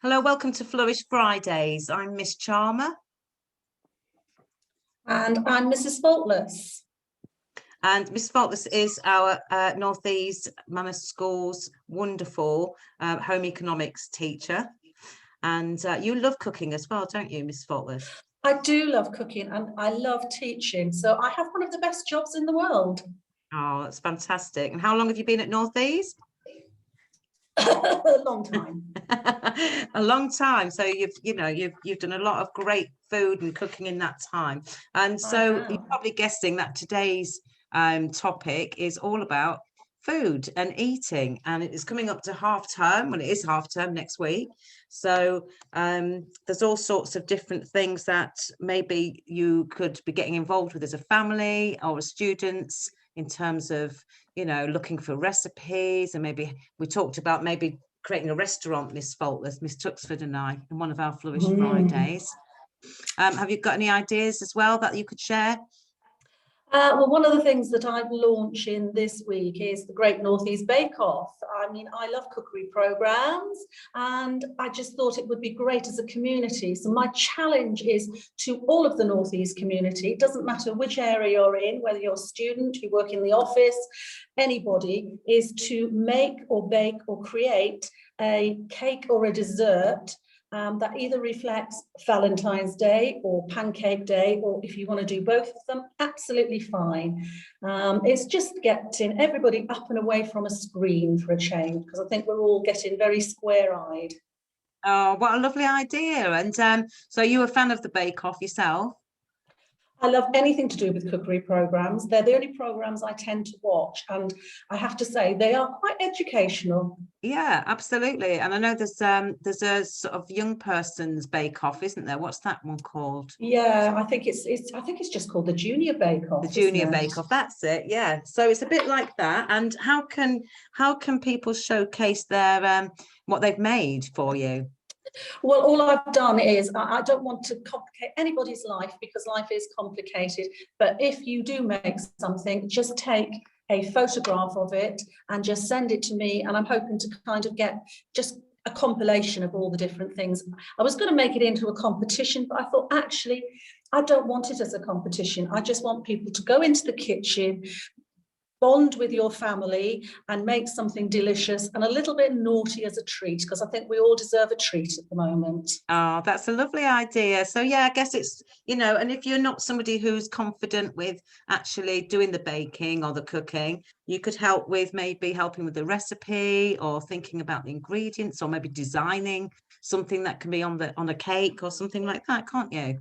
Hello, welcome to Flourish Fridays. I'm Miss Charmer. And I'm Mrs Faultless. And Miss Faultless is our Northease Manor School's wonderful home economics teacher. And you love cooking as well, don't you, Miss Faultless? I do love cooking and I love teaching. So I have one of the best jobs in the world. Oh, that's fantastic. And how long have you been at Northease? A long time. A long time. So you've done a lot of great food and cooking in that time. And so you're probably guessing that today's topic is all about food and eating, and it is coming up to half term. Well, it is half term next week, so there's all sorts of different things that maybe you could be getting involved with as a family or as students, in terms of looking for recipes. And maybe we talked about maybe creating a restaurant, Miss Faultless, Miss Tuxford and I, in one of our Flourish Fridays. Have you got any ideas as well that you could share? Well, one of the things that I'm launching this week is the Great Northease Bake Off. I mean, I love cookery programs and I just thought it would be great as a community. So my challenge is to all of the Northease community. It doesn't matter which area you're in, whether you're a student, you work in the office, anybody, is to make or bake or create a cake or a dessert that either reflects Valentine's Day or Pancake Day, or if you want to do both of them, absolutely fine. It's just getting everybody up and away from a screen for a change, because I think we're all getting very square-eyed. Oh, what a lovely idea. And so you were a fan of the Bake Off yourself? I love anything to do with cookery programs. They're the only programs I tend to watch, and I have to say they are quite educational. Yeah, absolutely. And I know there's a sort of young person's Bake Off, isn't there? What's that one called? Yeah, I think it's just called the Junior Bake Off. The Junior Bake Off, that's it. Yeah. So it's a bit like that. And how can people showcase their what they've made for you? Well, all I've done is I don't want to complicate anybody's life, because life is complicated. But if you do make something, just take a photograph of it and just send it to me. And I'm hoping to kind of get just a compilation of all the different things. I was going to make it into a competition, but I thought, actually, I don't want it as a competition. I just want people to go into the kitchen, bond with your family and make something delicious and a little bit naughty as a treat, because I think we all deserve a treat at the moment. Oh, that's a lovely idea. So yeah, I guess it's, and if you're not somebody who's confident with actually doing the baking or the cooking, you could help with maybe helping with the recipe or thinking about the ingredients, or maybe designing something that can be on a cake or something like that, can't you?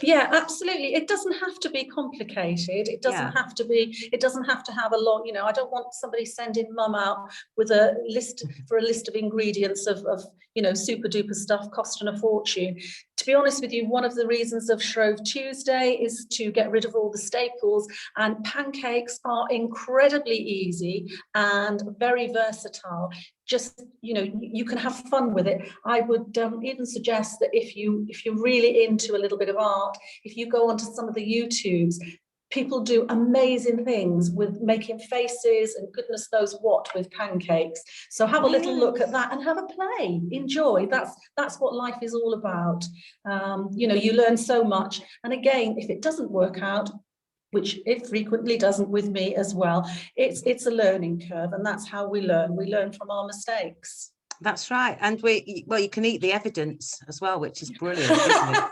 Yeah, absolutely. It doesn't have to be complicated. It doesn't have to be, it doesn't have to have a lot, I don't want somebody sending mum out with a list of ingredients of super duper stuff costing a fortune. To be honest with you, one of the reasons of Shrove Tuesday is to get rid of all the staples, and pancakes are incredibly easy and very versatile. Just, you can have fun with it. I would even suggest that if you're really into a little bit of art, if you go onto some of the YouTubes, people do amazing things with making faces and goodness knows what with pancakes. So have a little look at that and have a play. Enjoy. That's what life is all about. You learn so much. And again, if it doesn't work out, which it frequently doesn't with me as well, it's a learning curve, and that's how we learn from our mistakes. That's right. And you can eat the evidence as well, which is brilliant, isn't it?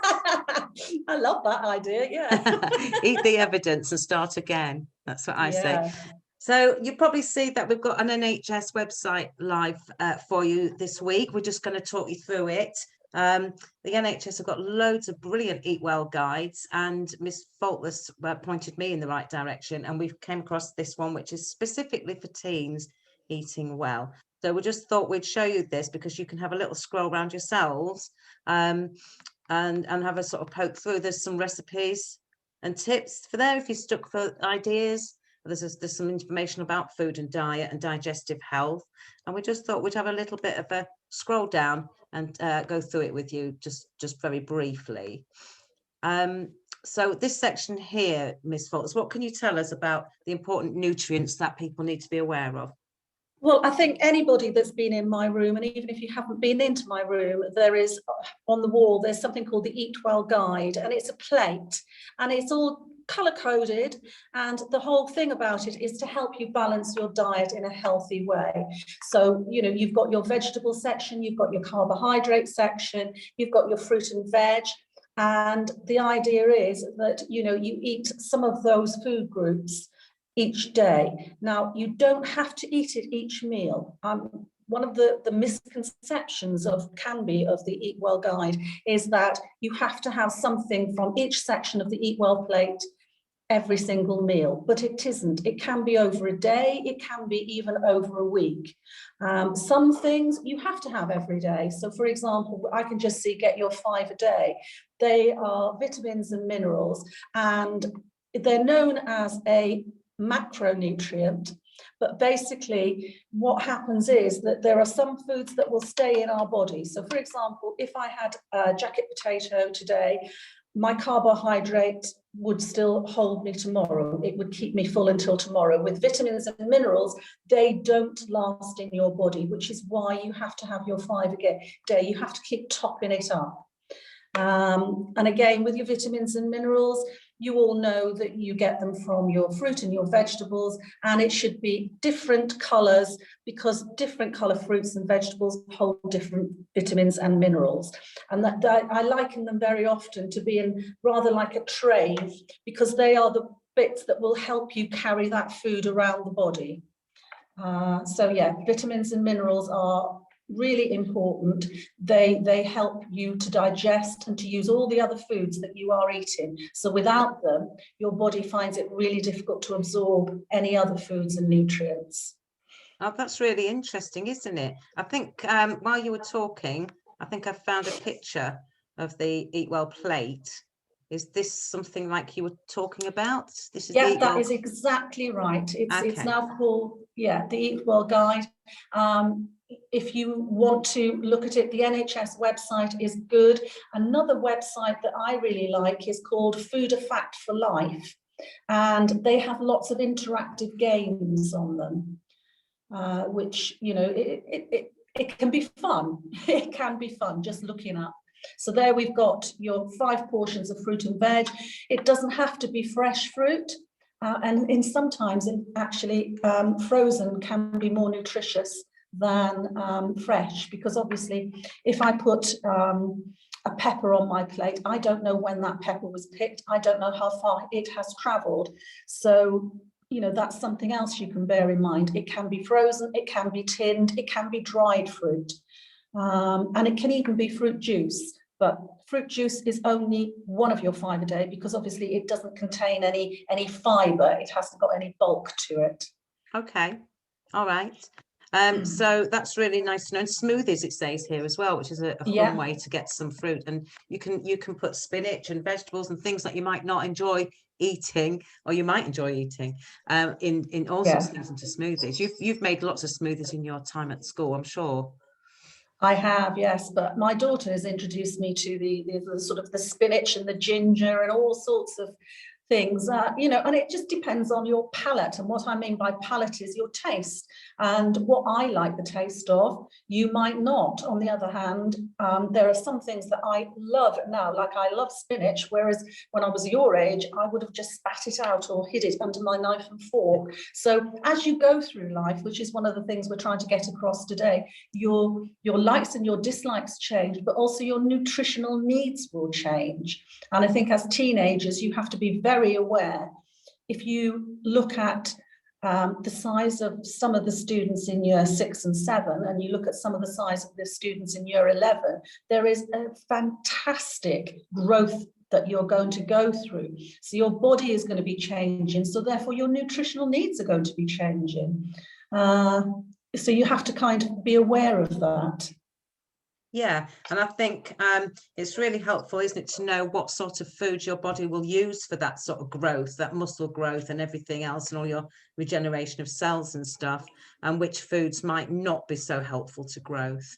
I love that idea. Yeah. Eat the evidence and start again. That's what I say. So you probably see that we've got an NHS website live for you this week. We're just going to talk you through it. The NHS have got loads of brilliant Eat Well guides, and Miss Faultless pointed me in the right direction, and we've came across this one, which is specifically for teens eating well. So we just thought we'd show you this because you can have a little scroll around yourselves and have a sort of poke through. There's some recipes and tips for there if you're stuck for ideas. There's some information about food and diet and digestive health, and we just thought we'd have a little bit of a scroll down and go through it with you just very briefly. So this section here, Miss Faultless, what can you tell us about the important nutrients that people need to be aware of? Well, I think anybody that's been in my room, and even if you haven't been into my room, there is on the wall, there's something called the Eat Well Guide, and it's a plate, and it's all color coded, and the whole thing about it is to help you balance your diet in a healthy way. So, you know, you've got your vegetable section, you've got your carbohydrate section, you've got your fruit and veg, and the idea is that, you know, you eat some of those food groups each day. Now, you don't have to eat it each meal. One of the misconceptions of the Eat Well Guide is that you have to have something from each section of the Eat Well plate every single meal, but it isn't. It can be over a day, it can be even over a week. Some things you have to have every day. So for example, I can just see get your 5 a day. They are vitamins and minerals, and they're known as a macronutrient, but basically what happens is that there are some foods that will stay in our body. So for example, if I had a jacket potato today, my carbohydrate would still hold me tomorrow. It would keep me full until tomorrow. With vitamins and minerals, they don't last in your body, which is why you have to have your 5 a day. You have to keep topping it up. And again, with your vitamins and minerals, you all know that you get them from your fruit and your vegetables, and it should be different colors because different color fruits and vegetables hold different vitamins and minerals. And that I liken them very often to being rather like a tray, because they are the bits that will help you carry that food around the body. So yeah, vitamins and minerals are really important. They help you to digest and to use all the other foods that you are eating. So without them, your body finds it really difficult to absorb any other foods and nutrients. Oh, that's really interesting, isn't it? I think while you were talking, I think I found a picture of the Eat Well plate. Is this something like you were talking about? This is that is exactly right. It's now called the Eat Well Guide. If you want to look at it, the NHS website is good. Another website that I really like is called Food a Fact for Life, and they have lots of interactive games on them, which, you know, it can be fun. It can be fun just looking up. So there we've got your 5 portions of fruit and veg. It doesn't have to be fresh fruit. And sometimes actually frozen can be more nutritious than fresh, because obviously if I put a pepper on my plate, I don't know when that pepper was picked. I don't know how far it has traveled. So, you know, that's something else you can bear in mind. It can be frozen, it can be tinned, it can be dried fruit. And it can even be fruit juice, but fruit juice is only one of your 5 a day, because obviously it doesn't contain any fiber. It hasn't got any bulk to it. Okay, all right. So that's really nice to know. And smoothies, it says here as well, which is a fun way to get some fruit. And you can put spinach and vegetables and things that you might not enjoy eating, or you might enjoy eating, in all sorts of things into smoothies. You've made lots of smoothies in your time at school, I'm sure. I have, yes, but my daughter has introduced me to the sort of the spinach and the ginger and all sorts of things, you know, and it just depends on your palate. And what I mean by palate is your taste, and what I like the taste of, you might not. On the other hand, there are some things that I love now, like I love spinach, whereas when I was your age, I would have just spat it out or hid it under my knife and fork. So as you go through life, which is one of the things we're trying to get across today, your likes and your dislikes change, but also your nutritional needs will change. And I think as teenagers, you have to be very aware. If you look at the size of some of the students in year 6 and 7, and you look at some of the size of the students in year 11, there is a fantastic growth that you're going to go through. So your body is going to be changing, so therefore your nutritional needs are going to be changing. So you have to kind of be aware of that. Yeah, and I think it's really helpful, isn't it, to know what sort of food your body will use for that sort of growth, that muscle growth and everything else, and all your regeneration of cells and stuff, and which foods might not be so helpful to growth.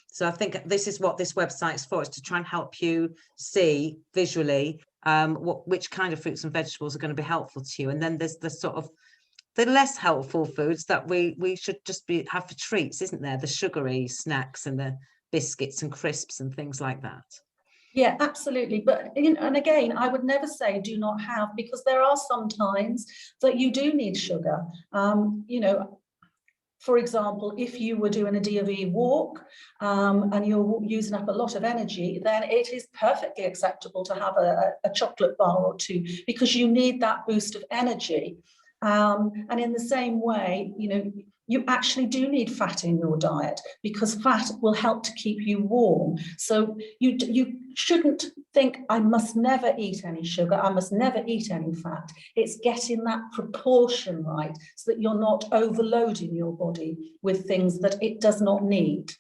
So I think this is what this website's for, is to try and help you see visually which kind of fruits and vegetables are going to be helpful to you. And then there's the sort of the less helpful foods that we should just have for treats, isn't there? The sugary snacks and the biscuits and crisps and things like that. Yeah, absolutely. But, and again, I would never say do not have, because there are some times that you do need sugar. For example, if you were doing a D&V walk and you're using up a lot of energy, then it is perfectly acceptable to have a chocolate bar or two, because you need that boost of energy. And in the same way, you actually do need fat in your diet, because fat will help to keep you warm. So you shouldn't think, I must never eat any sugar, I must never eat any fat. It's getting that proportion right, so that you're not overloading your body with things that it does not need.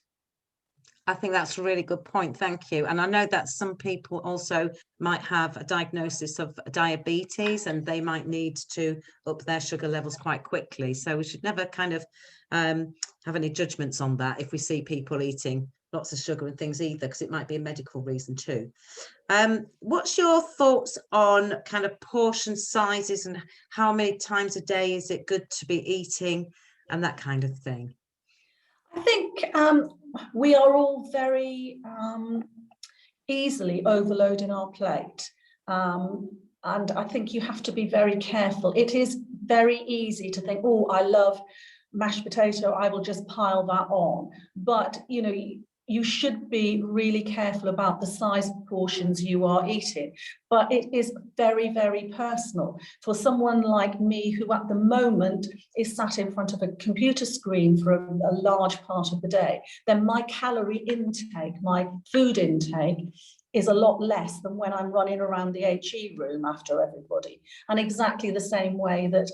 I think that's a really good point. Thank you. And I know that some people also might have a diagnosis of diabetes, and they might need to up their sugar levels quite quickly. So we should never kind of have any judgments on that if we see people eating lots of sugar and things either, because it might be a medical reason too. What's your thoughts on kind of portion sizes, and how many times a day is it good to be eating and that kind of thing? I think we are all very easily overloading our plate. And I think you have to be very careful. It is very easy to think, oh, I love mashed potato, I will just pile that on. But, you should be really careful about the size of portions you are eating. But it is very, very personal. For someone like me, who at the moment is sat in front of a computer screen for a large part of the day, then my calorie intake, my food intake, is a lot less than when I'm running around the HE room after everybody. And exactly the same way that,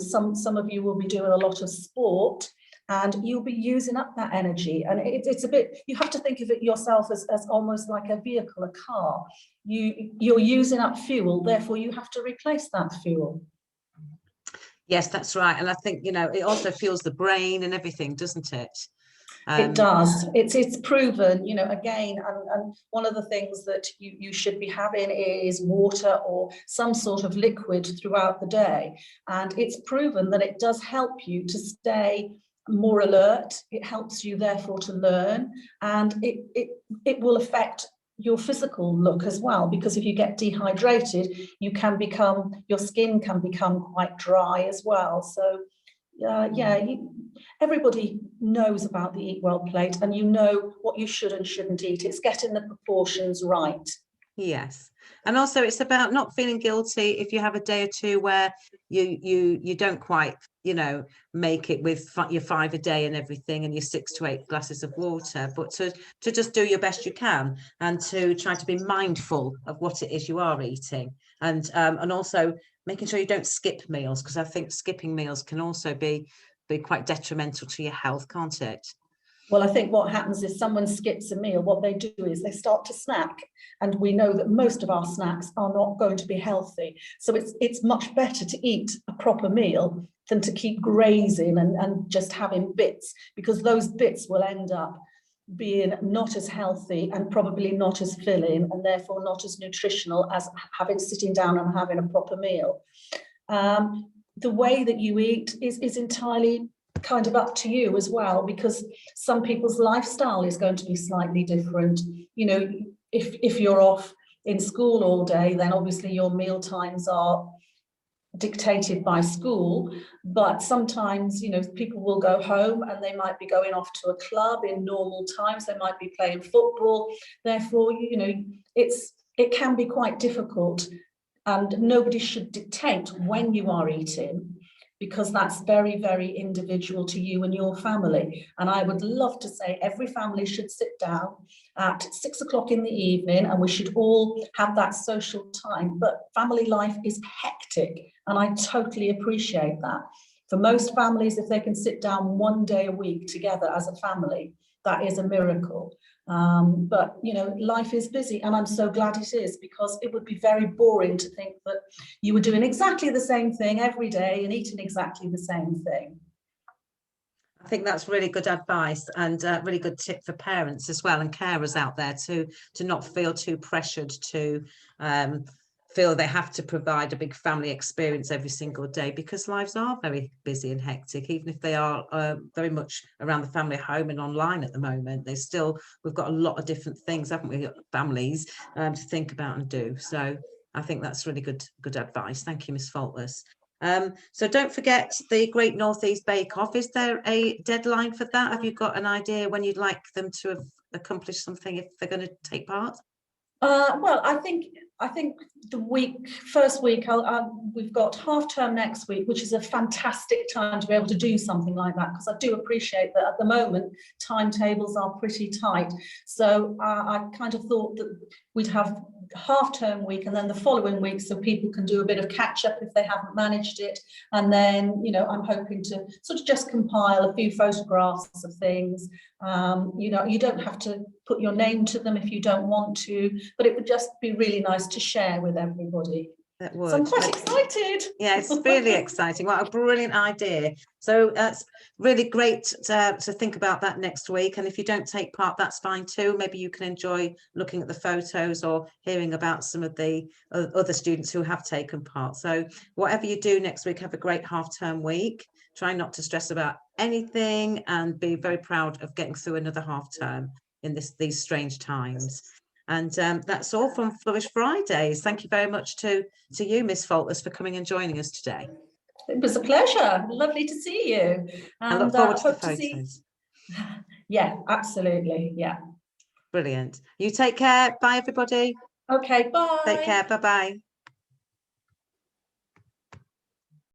some of you will be doing a lot of sport, and you'll be using up that energy. And it's a bit, you have to think of it yourself as almost like a vehicle, a car. You're using up fuel, therefore you have to replace that fuel. Yes, that's right. And I think, it also fuels the brain and everything, doesn't it? It does. It's proven, again, and one of the things that you should be having is water or some sort of liquid throughout the day. And it's proven that it does help you to stay more alert. It helps you therefore to learn, and it will affect your physical look as well, because if you get dehydrated, your skin can become quite dry as well. So everybody knows about the Eat Well plate, and you know what you should and shouldn't eat. It's getting the proportions right. Yes. And also it's about not feeling guilty if you have a day or two where you don't quite, make it with your 5 a day and everything, and your 6 to 8 glasses of water, but to just do your best you can, and to try to be mindful of what it is you are eating, and also making sure you don't skip meals, because I think skipping meals can also be quite detrimental to your health, can't it? Well, I think what happens is someone skips a meal, what they do is they start to snack. And we know that most of our snacks are not going to be healthy. So it's much better to eat a proper meal than to keep grazing and just having bits, because those bits will end up being not as healthy and probably not as filling, and therefore not as nutritional as sitting down and having a proper meal. The way that you eat is entirely kind of up to you as well, because some people's lifestyle is going to be slightly different. If you're off in school all day, then obviously your meal times are dictated by school, but sometimes people will go home and they might be going off to a club in normal times, they might be playing football, therefore it can be quite difficult, and nobody should dictate when you are eating, because that's very, very individual to you and your family. And I would love to say every family should sit down at 6 o'clock in the evening, and we should all have that social time. But family life is hectic, and I totally appreciate that. For most families, if they can sit down one day a week together as a family, that is a miracle. But life is busy, and I'm so glad it is, because it would be very boring to think that you were doing exactly the same thing every day and eating exactly the same thing. I think that's really good advice, and a really good tip for parents as well, and carers out there to not feel too pressured to feel they have to provide a big family experience every single day, because lives are very busy and hectic, even if they are very much around the family home and online at the moment. We've got a lot of different things, haven't we, families to think about and do. So I think that's really good advice. Thank you, Miss Faultless. So don't forget the Great Northeast Bake Off. Is there a deadline for that? Have you got an idea when you'd like them to have accomplished something if they're going to take part? Well, I think the first week, we've got half term next week, which is a fantastic time to be able to do something like that, because I do appreciate that at the moment timetables are pretty tight. So I kind of thought that we'd have half term week and then the following week, so people can do a bit of catch up if they haven't managed it. And then, you know, I'm hoping to sort of just compile a few photographs of things. You know, you don't have to put your name to them if you don't want to, but it would just be really nice to share with everybody. That would. So I'm quite excited. Yeah, it's really exciting. What a brilliant idea. So that's really great to think about that next week. And if you don't take part, that's fine too. Maybe you can enjoy looking at the photos or hearing about some of the other students who have taken part. So whatever you do next week, have a great half-term week. Try not to stress about anything and be very proud of getting through another half-term in these strange times. And that's all from Flourish Fridays. Thank you very much to you, Miss Faultless, for coming and joining us today. It was a pleasure. Lovely to see you. And I look forward to the photos. Yeah, absolutely. Yeah. Brilliant. You take care. Bye, everybody. Okay, bye. Take care. Bye-bye.